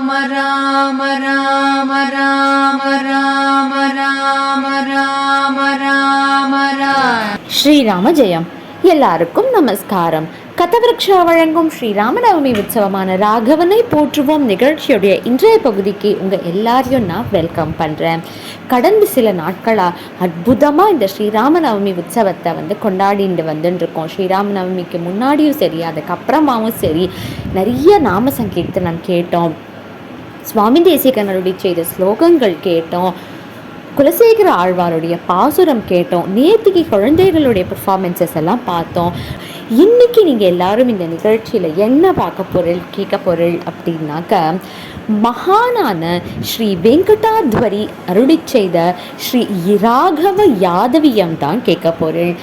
ராம ராம ராம ராம ராம ராம ராம ராம. ஸ்ரீராம ஜெயம். எல்லாருக்கும் நமஸ்காரம். கதவிருக்ஷா வழங்கும் ஸ்ரீராமநவமி உற்சவமான ராகவனை போற்றுவோம் நிகழ்ச்சியுடைய இன்றைய பகுதிக்கு உங்கள் எல்லாரையும் நான் வெல்கம் பண்ணுறேன். கடந்த சில நாட்களாக அற்புதமாக இந்த ஸ்ரீராமநவமி உற்சவத்தை கொண்டாடிட்டு வந்துட்டுருக்கோம். ஸ்ரீராமநவமிக்கு முன்னாடியும் சரி, அதுக்கப்புறமாவும் சரி, நிறைய நாம சங்கீர்த்தனம் கேட்டோம். சுவாமி தேசிகனுடைய செய்த ஸ்லோகங்கள் கேட்டோம். குலசேகர ஆழ்வாருடைய பாசுரம் கேட்டோம். நேத்திக்கு குழந்தைகளுடைய பெர்ஃபார்மன்ஸஸ் எல்லாம் பார்த்தோம். இன்றைக்கி நீங்கள் எல்லாரும் இந்த நிகழ்ச்சியில் என்ன கேட்க பொருள் அப்படின்னாக்க, மகானான ஸ்ரீ வெங்கடாத்வரி அருளி செய்த ஸ்ரீ ராகவயாதவியம் தான் கேட்க பொருள்.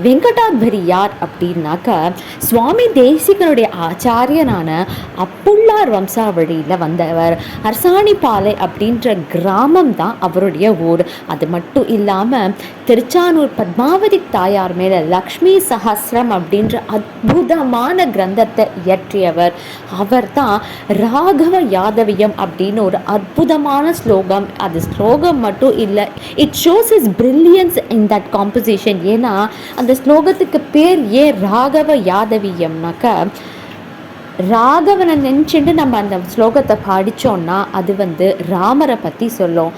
வெங்கடாத்வரி யார் அப்படின்னாக்க, சுவாமி தேசிகனுடைய ஆச்சாரியனான அப்புள்ளார் வம்சாவழியில் வந்தவர். அரசாணிப்பாலை அப்படின்ற கிராமம் தான் அவருடைய ஊர். அது மட்டும் இல்லாமல் திருச்சானூர் பத்மாவதி தாயார் மேலே லக்ஷ்மி சஹஸ்ரம் அப்படின்ற அற்புதமான கிரந்தத்தை இயற்றியவர். அவர் தான் ராகவயாதவியம் அப்படின்னு ஒரு அற்புதமான ஸ்லோகம். அது ஸ்லோகம் மட்டும் இல்லை, it shows is brilliance in that composition. ஏன்னா அந்த ஸ்லோகத்துக்கு பேர் ஏன் ராகவயாதவியம்னாக்க, ராகவனை நினச்சிட்டு நம்ம அந்த ஸ்லோகத்தை படித்தோன்னா அது ராமரை பற்றி சொல்லும்.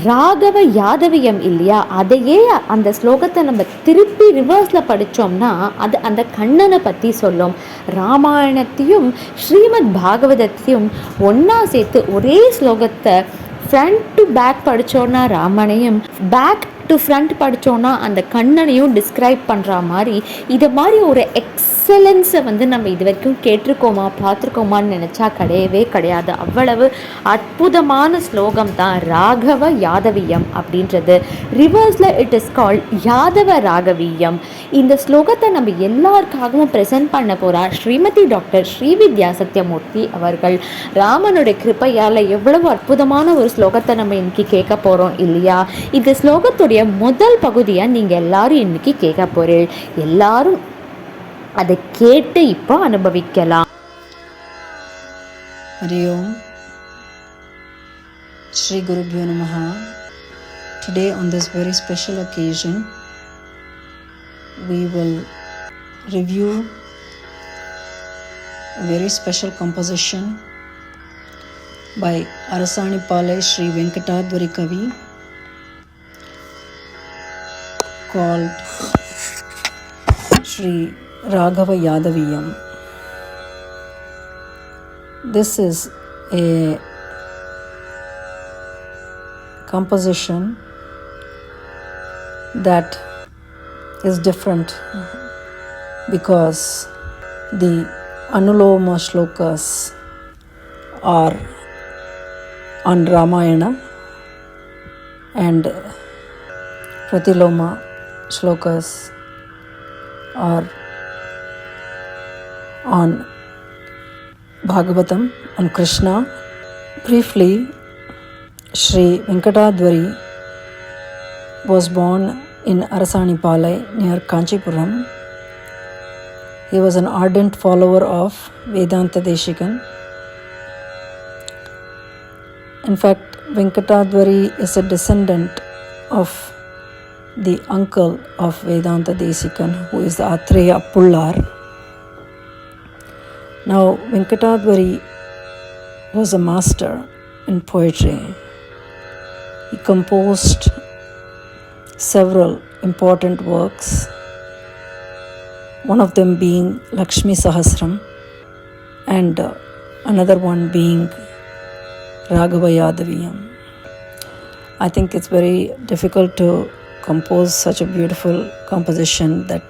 ராகவயாதவியம் இல்லையா, அதையே அந்த ஸ்லோகத்தை நம்ம திருப்பி ரிவர்ஸில் படித்தோம்னா அது அந்த கண்ணனை பற்றி சொல்லும். ராமாயணத்தையும் ஸ்ரீமத் பாகவதத்தையும் ஒன்றா சேர்த்து ஒரே ஸ்லோகத்தை ஃப்ரண்ட் டு பேக் படித்தோன்னா ராமனையும், பேக் டு ஃப்ரண்ட் படித்தோன்னா அந்த கண்ணனையும் டிஸ்கிரைப் பண்ணுற மாதிரி, இதை மாதிரி ஒரு எக்ஸலன்ஸை நம்ம இது வரைக்கும் கேட்டிருக்கோமா பார்த்துருக்கோமான்னு நினச்சா கிடையவே கிடையாது. அவ்வளவு அற்புதமான ஸ்லோகம் தான் ராகவ யாதவியம் அப்படின்றது. ரிவர்ஸில் இட் இஸ் கால்ட் யாதவ ராகவீயம். இந்த ஸ்லோகத்தை நம்ம எல்லாருக்காகவும் ப்ரெசென்ட் பண்ண போகிறார் ஸ்ரீமதி டாக்டர் ஸ்ரீவித்யா சத்யமூர்த்தி அவர்கள். ராமனுடைய கிருப்பையால் எவ்வளவு அற்புதமான ஒரு ஸ்லோகத்தை நம்ம இன்னைக்கு கேட்க போகிறோம் இல்லையா. இந்த ஸ்லோகத்துடைய முதல் பகுதியை நீங்கள் எல்லாரும் இன்னைக்கு கேட்க போறீங்க. எல்லாரும் அதை கேட்டு இப்போ அனுபவிக்கலாம். ஹரி ஓம். Shri Gurubhyo Namaha. Today on this very special occasion we will review a very special composition by Arasanipalai Sri Venkatadhwari Kavi called Sri Raghavayadhaveeyam. This is a composition that is different because the Anuloma shlokas are on Ramayana and Pratiloma shlokas are on Bhagavatam, on Krishna. Briefly, Sri Venkatadhwari was born in Arasanipalai near Kanchipuram. He was an ardent follower of Vedanta Desikan. In fact, Venkatadhwari is a descendant of the uncle of Vedanta Desikan, who is the Atreya Pullar. Now, Venkatadhwari was a master in poetry. He composed several important works, one of them being Lakshmi Sahasram and another one being Raghavayadhaveeyam. I think it's very difficult to compose such a beautiful composition that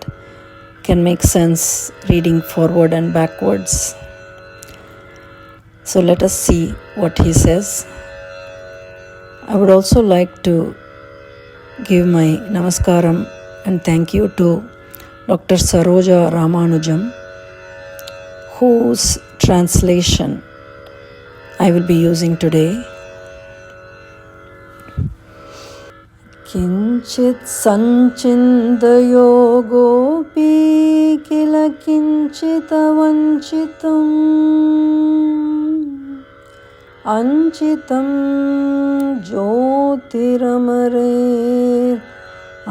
can make sense reading forward and backwards. So let us see what he says. I would also like to give my namaskaram and thank you to Dr. Saroja Ramanujam, whose translation I will be using today. किंचित् संचिन्तयो गोपी किल किंचित् वंचितम् अंचितं ज्योतिरमरेर्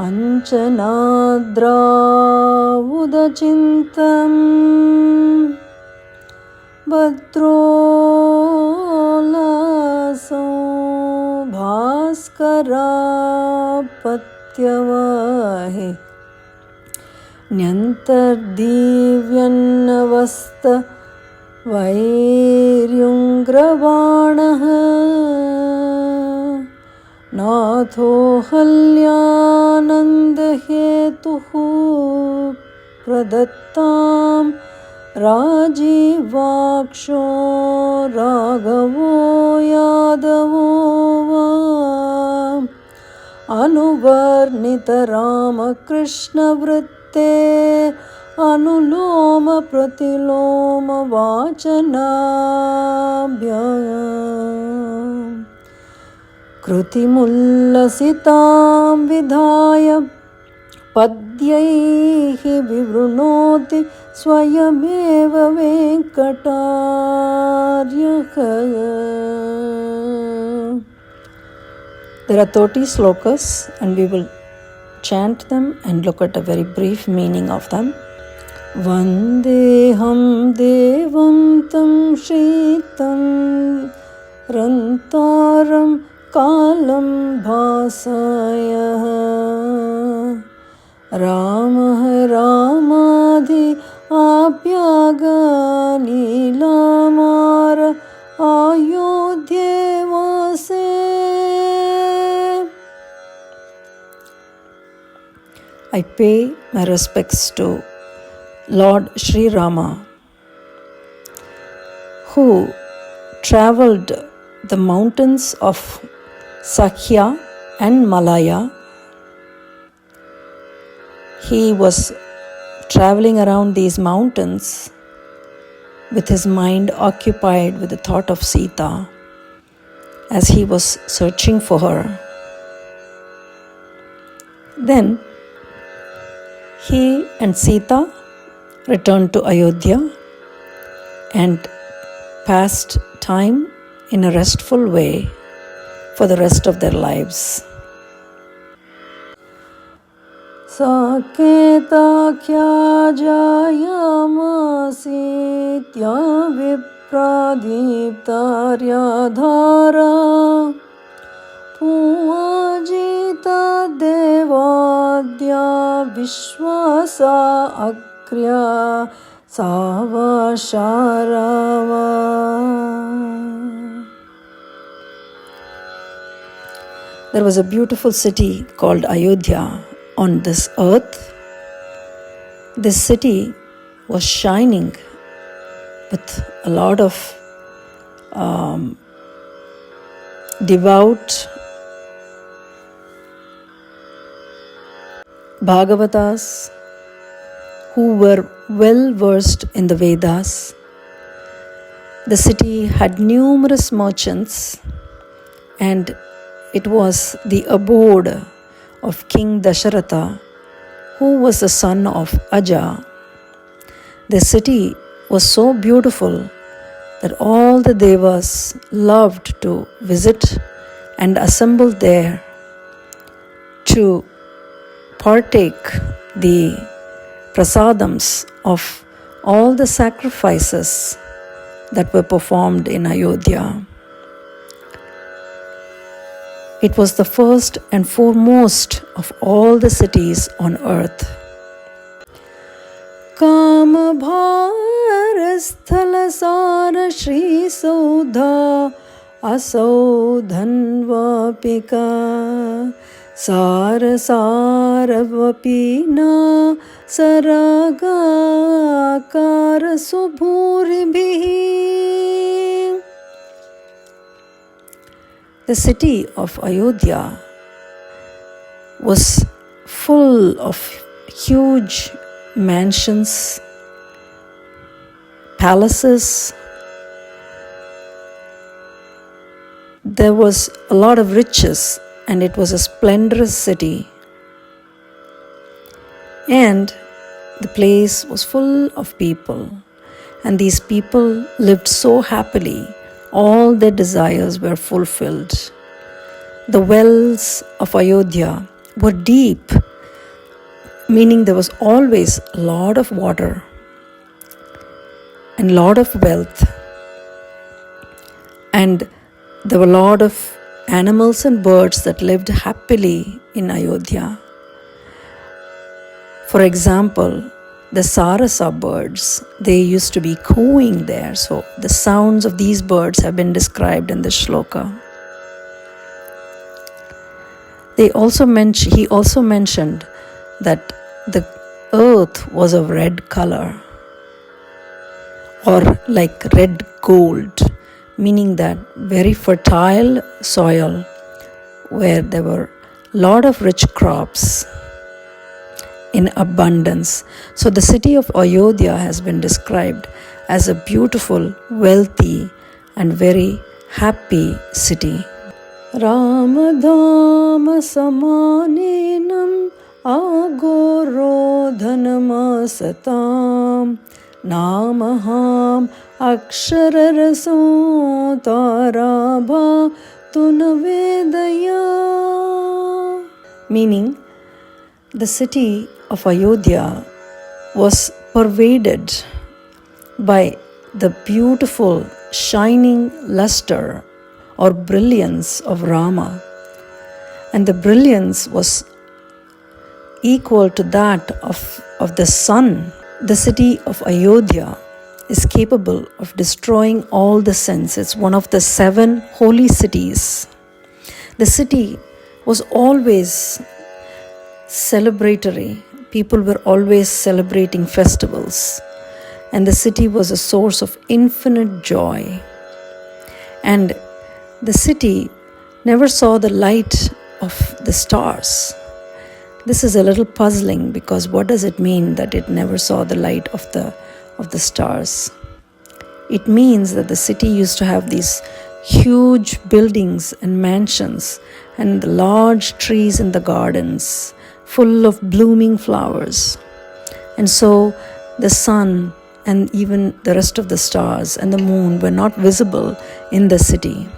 अंचनाद्रावुदचिन्तं भद्रोलसो भास्करापत्यवाहि न्यन्तर्दिव्यन्नवस्त वैर्युङ्ग्रबाणः नाथो हल्यानन्दहेतुः प्रदत्तां राजीवाक्षो राघवो यादवो वा अनुवर्णितरामकृष्णवृत्ते अनुलोम प्रतिलोम वाचनाभ्याम् कृतिमुल्लसितां विधाय पद्यैः विवृणोति स्वयमेव वेङ्कटार्यः. There are 30 slokas and we will chant them and look at a very brief meaning of them. Vandeham devam tam shritam rantaram kalam bhasayah ramah ramadhi abhyaga nilamara ayodhyevase. I pay my respects to Lord Sri Rama, who travelled the mountains of Sakhya and Malaya. He was travelling around these mountains with his mind occupied with the thought of Sita as he was searching for her. Then he and Sita returned to Ayodhya and passed time in a restful way for the rest of their lives. Saketakhya jayamasitya vipradiptaryadhara Puajita devadya vishwasa akriya savasharava. There was a beautiful city called Ayodhya on this earth. This city was shining with a lot of devout Bhagavatas who were well versed in the Vedas. The city had numerous merchants and it was the abode of King Dasharatha, who was the son of Aja. The city was so beautiful that all the devas loved to visit and assemble there to partake the prasadams of all the sacrifices that were performed in Ayodhya. It was the first and foremost of all the cities on earth. Kama bharasthala sara shri saudha asaudhanvapika sara saravapina saragakara subhuribhi. The city of Ayodhya was full of huge mansions, palaces. There was a lot of riches and it was a splendorous city. And the place was full of people. And these people lived so happily all their desires were fulfilled. The wells of Ayodhya were deep, meaning there was always a lot of water and lot of wealth, and there were a lot of animals and birds that lived happily in Ayodhya. For example, the Sarasa birds, they used to be cooing there. So the sounds of these birds have been described in this shloka. He also mentioned that the earth was of red color, or like red gold, meaning that very fertile soil where there were a lot of rich crops in abundance. So the city of Ayodhya has been described as a beautiful, wealthy and very happy city. Ramadhama samanenam agoro dhanamasatam namaham akshararaso tarabha tunavedaya. Meaning, the city of Ayodhya was pervaded by the beautiful shining luster or brilliance of Rama, and the brilliance was equal to that of the sun. The city of Ayodhya is capable of destroying all the sins. It's one of the 7 holy cities. The city was always celebratory. People were always celebrating festivals, and the city was a source of infinite joy. And the city never saw the light of the stars. This is a little puzzling, because what does it mean that it never saw the light of the stars? It means that the city used to have these huge buildings and mansions and large trees in the gardens full of blooming flowers. And so the sun and even the rest of the stars and the moon were not visible in the city.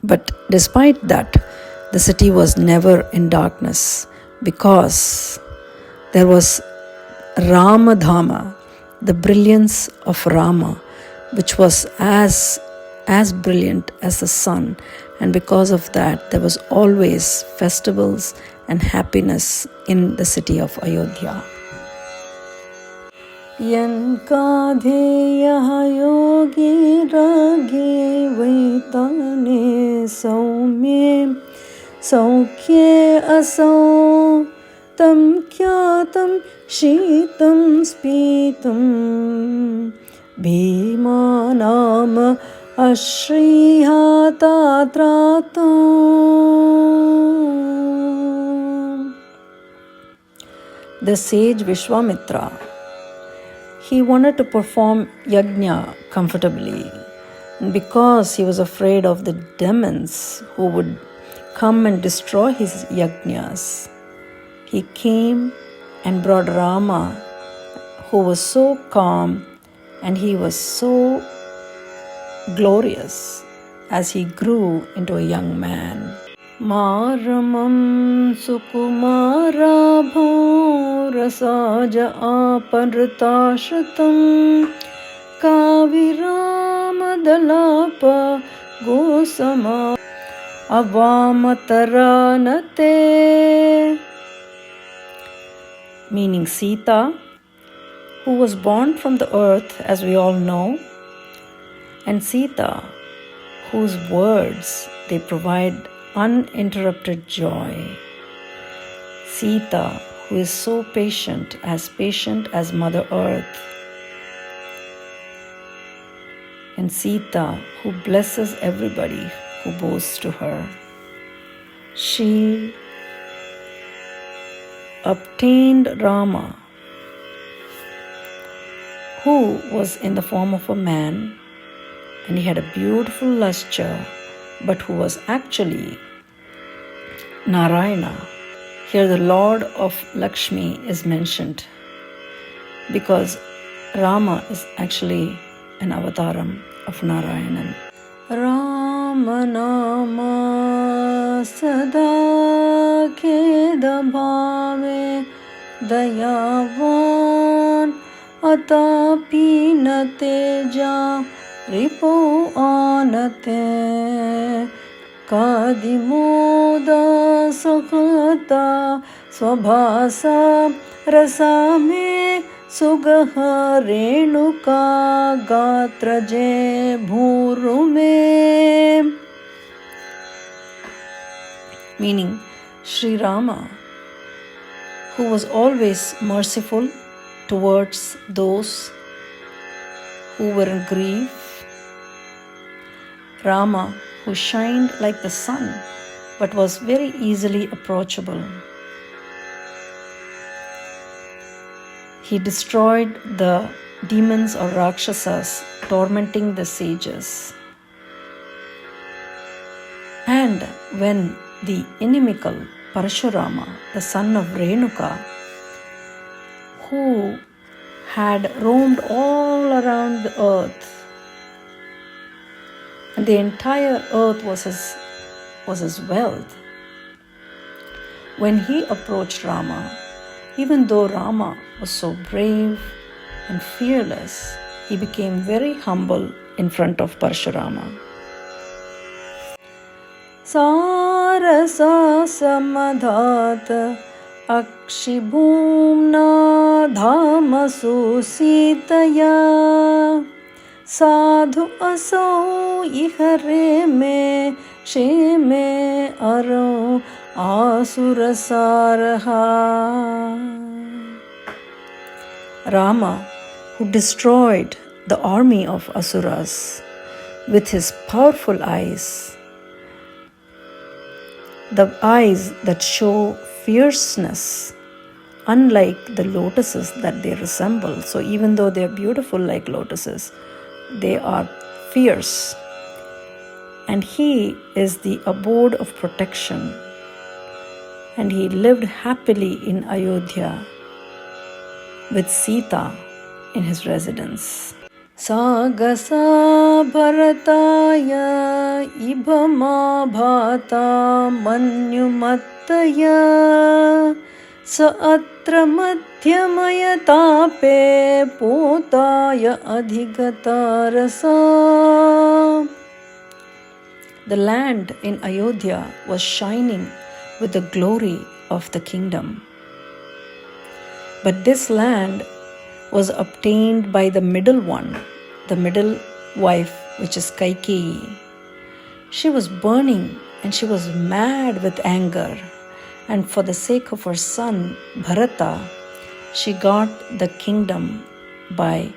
But despite that, the city was never in darkness, because there was Ramadhama, the brilliance of Rama, which was as brilliant as the sun. And because of that, there was always festivals and happiness in the city of Ayodhya. Yankadheya yogi ragi vaitane saumye saukye asau tam kyatam shitam spitam bhimanam ashrihatatratam. The sage Vishwamitra, he wanted to perform yajna comfortably, and because he was afraid of the demons who would come and destroy his yajnas, he came and brought Rama, who was so calm and he was so glorious as he grew into a young man. Maramam sukumara bhorasaja apartashatam kavirama gosama avamataranate. Meaning Sita, who was born from the earth, as we all know, and Sita, whose words, they provide uninterrupted joy. Sita, who is so patient as Mother Earth. And Sita, who blesses everybody who bows to her. She obtained Rama, who was in the form of a man, and he had a beautiful lustre, but who was actually Narayana. Here the Lord of Lakshmi is mentioned, because Rama is actually an avataram of Narayanan. Ramanama sada khedabhave dayavan atapi na teja ripo anate kadimoda sakhata swabhasa rasame sugaha renuka gatraje bhurume. Meaning, Sri Rama, who was always merciful towards those who were in grief, Rama, who shined like the sun but was very easily approachable. He destroyed the demons or Rakshasas tormenting the sages. And when the inimical Parashurama, the son of Renuka, who had roamed all around the earth, and the entire earth was his wealth, when he approached Rama, even though Rama was so brave and fearless, he became very humble in front of Parashurama. Sarasa samadhat akshibhumna dhamasu sitaya sadhu asau ihare me sheme aro asurasaraha. Rama, who destroyed the army of Asuras with his powerful eyes, the eyes that show fierceness, unlike the lotuses that they resemble. So even though they are beautiful like lotuses, they are fierce. And he is the abode of protection. And he lived happily in Ayodhya with Sita in his residence. Sagasa bharataya ibhama bhata manyumattaya sa atra madhyamaya tape potaya adhigata rasa. The land in Ayodhya was shining with the glory of the kingdom. But this land was obtained by the middle one, the middle wife, which is Kaikeyi. She was burning and she was mad with anger, and for the sake of her son Bharata, she got the kingdom by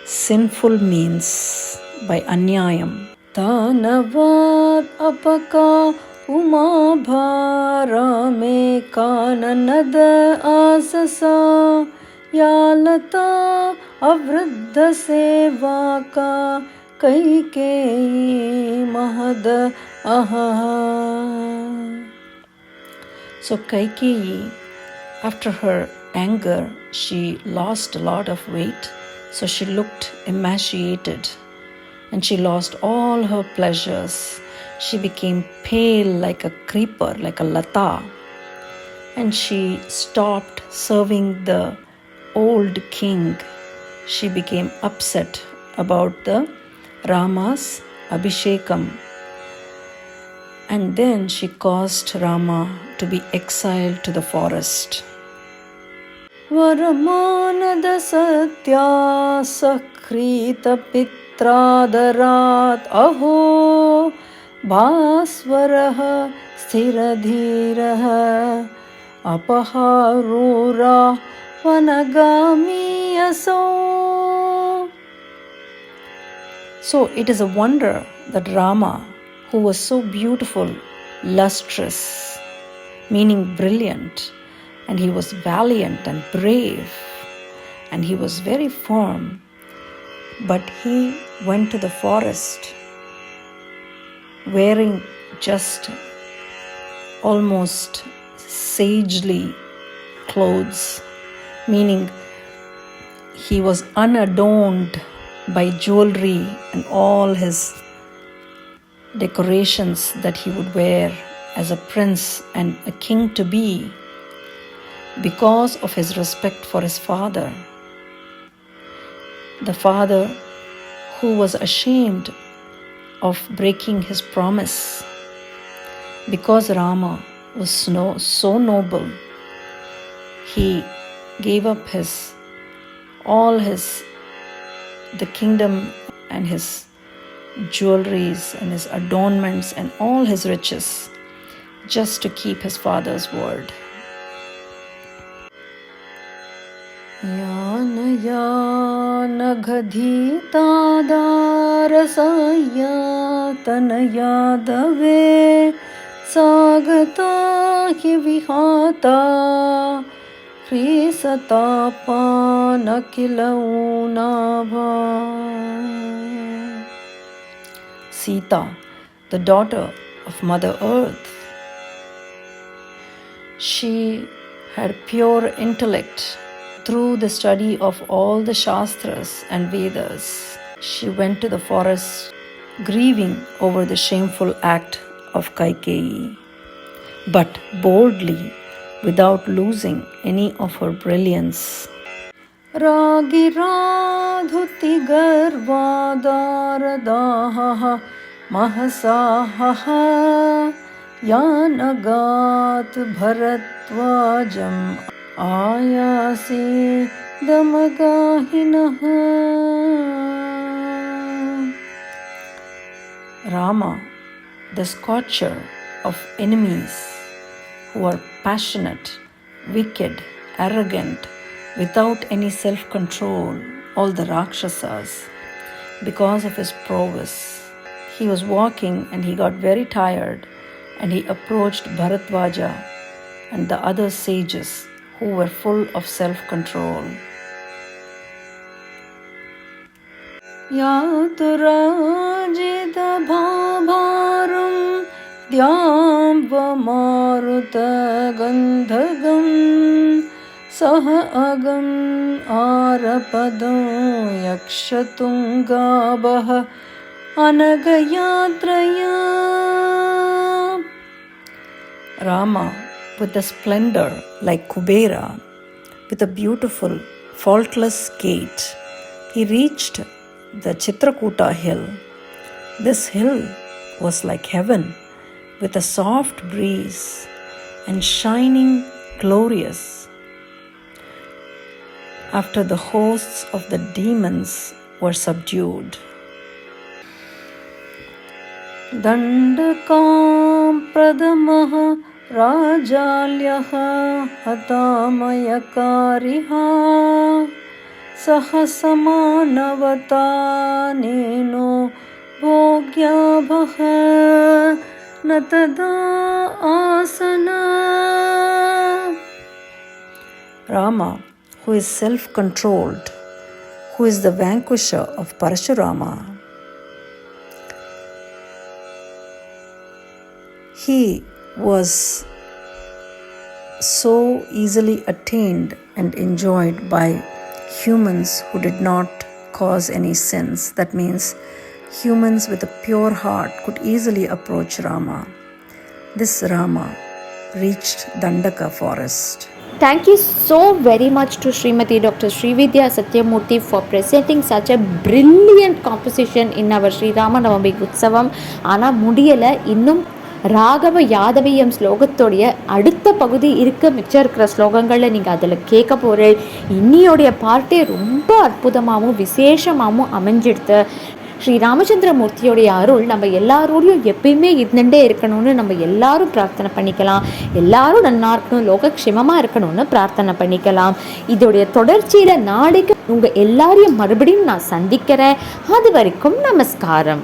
sinful means, by anyayam. Tanavad apaka Uma bharame kananada asasa yalata avruddha sevaka Kaikeyi mahad aha. So Kaikeyi, after her anger, she lost a lot of weight, so she looked emaciated and she lost all her pleasures. She became pale like a creeper, like a lata, and she stopped serving the old king. She became upset about the Rama's Abhishekam, and then she caused Rama to be exiled to the forest. Varamanada satya sakrita pitradarat aho Bhasvaraha sthiradhiraha apaharura vanagami aso. So it is a wonder that Rama, who was so beautiful, lustrous, meaning brilliant, and he was valiant and brave, and he was very firm, but he went to the forest wearing just almost sagely clothes, meaning he was unadorned by jewelry and all his decorations that he would wear as a prince and a king to be, because of his respect for his father. The father who was ashamed of breaking his promise. Because Rama was so noble, he gave up the kingdom and his jewelries and his adornments and all his riches just to keep his father's word. Yana yana ghadita darasaya tanayadave sagata hi vihata Krisatapa nakilaunabha. Sita, the daughter of Mother Earth, she had pure intellect through the study of all the Shastras and Vedas. She went to the forest grieving over the shameful act of Kaikeyi, but boldly, without losing any of her brilliance. Ragi radhuti garvadaradhaha mahasaha yanagat bharatvajam ayasi damagahinaha. Rama, the scorcher of enemies who are passionate, wicked, arrogant, without any self-control, all the Rakshasas, because of his prowess. He was walking and he got very tired and he approached Bharatvaja and the other sages who were full of self-control. Yaturajita bhavaram Dhyamva maruta gandhagam saha agam arapadam yakshatungabha anagayatraya. Rama, with a splendor like Kubera, with a beautiful, faultless gait, he reached the Chitrakuta hill. This hill was like heaven, with a soft breeze and shining glorious after the hosts of the demons were subdued. Dandakam pradamaha rajalyaha hatamayakariha sahasamanavata neno bhogyabhaha natada asana. Rama, who is self-controlled, who is the vanquisher of Parashurama, he was so easily attained and enjoyed by humans who did not cause any sins. That means humans with a pure heart could easily approach Rama. This Rama reached Dandaka forest. Thank you so very much to Srimati Dr. Srividhya Sathiyamoorthy for presenting such a brilliant composition in our Sri Ramanavami Utsavam. ஆனால் முடியலை, இன்னும் ராகவயாதவீயம் ஸ்லோகத்தோடைய அடுத்த பகுதி மிச்சம் இருக்கிற ஸ்லோகங்களில் நீங்கள் அதில் கேட்க போகிற இன்னியோடைய பார்ட்டே ரொம்ப அற்புதமாகவும் விசேஷமாகவும் அமைஞ்சிடுது. ஸ்ரீ ராமச்சந்திரமூர்த்தியோடைய அருள் நம்ம எல்லாரோடையும் எப்பயுமே இருந்துகிட்டே இருக்கணும்னு நம்ம எல்லாரும் பிரார்த்தனை பண்ணிக்கலாம். எல்லாரும் நல்லா இருக்கணும், லோகக்ஷேமமாக இருக்கணும்னு பிரார்த்தனை பண்ணிக்கலாம். இதோடைய தொடர்ச்சியில் நாளைக்கு உங்கள் எல்லாரையும் மறுபடியும் நான் சந்திக்கிறேன். அது வரைக்கும் நமஸ்காரம்.